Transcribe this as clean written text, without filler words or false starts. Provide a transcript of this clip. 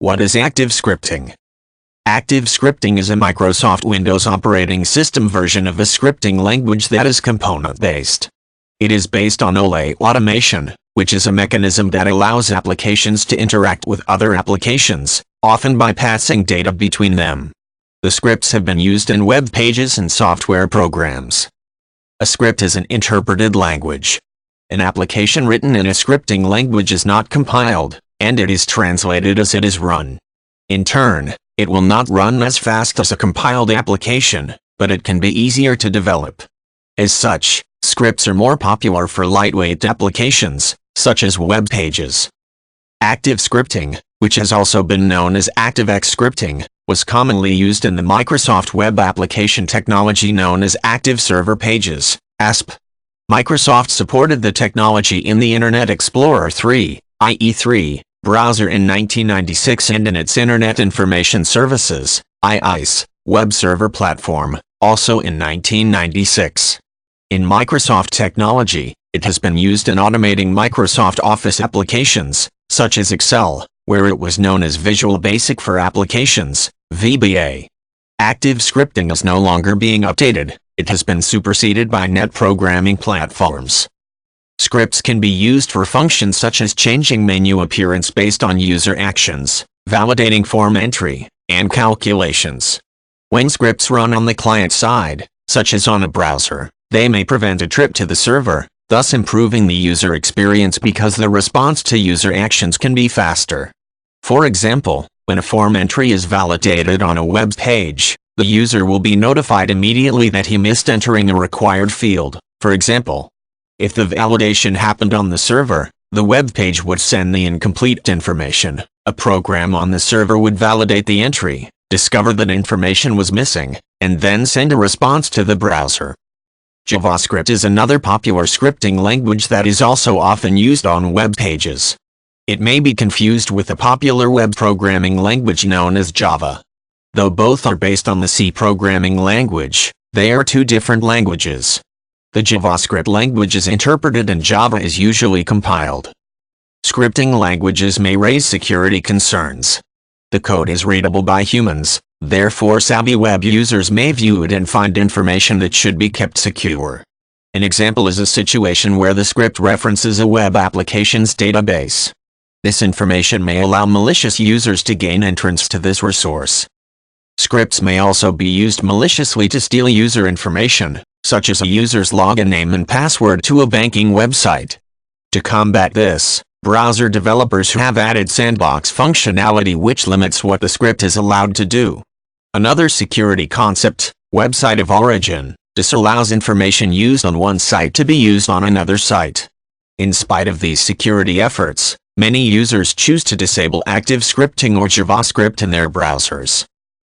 What is active scripting? Active scripting is a Microsoft Windows operating system version of a scripting language that is component-based. It is based on OLE Automation, which is a mechanism that allows applications to interact with other applications, often by passing data between them. The scripts have been used in web pages and software programs. A script is an interpreted language. An application written in a scripting language is not compiled, and it is translated as it is run. In turn, it will not run as fast as a compiled application, but it can be easier to develop. As such, scripts are more popular for lightweight applications, such as web pages. Active scripting, which has also been known as ActiveX scripting, was commonly used in the Microsoft web application technology known as Active Server Pages, ASP. Microsoft supported the technology in the Internet Explorer 3, IE3, browser in 1996 and in its Internet Information Services, IIS, web server platform, also in 1996. In Microsoft technology, it has been used in automating Microsoft Office applications, such as Excel, where it was known as Visual Basic for Applications, VBA. Active scripting is no longer being updated. It has been superseded by net programming platforms. Scripts can be used for functions such as changing menu appearance based on user actions, validating form entry, and calculations. When scripts run on the client side, such as on a browser, they may prevent a trip to the server, thus improving the user experience because the response to user actions can be faster. For example, when a form entry is validated on a web page, the user will be notified immediately that he missed entering a required field. For example, if the validation happened on the server, the web page would send the incomplete information. A program on the server would validate the entry, discover that information was missing, and then send a response to the browser. JavaScript is another popular scripting language that is also often used on web pages. It may be confused with the popular web programming language known as Java. Though both are based on the C programming language, they are two different languages. The JavaScript language is interpreted and Java is usually compiled. Scripting languages may raise security concerns. The code is readable by humans, therefore savvy web users may view it and find information that should be kept secure. An example is a situation where the script references a web application's database. This information may allow malicious users to gain entrance to this resource. Scripts may also be used maliciously to steal user information, such as a user's login name and password to a banking website. To combat this, browser developers have added sandbox functionality which limits what the script is allowed to do. Another security concept, website of origin, disallows information used on one site to be used on another site. In spite of these security efforts, many users choose to disable active scripting or JavaScript in their browsers.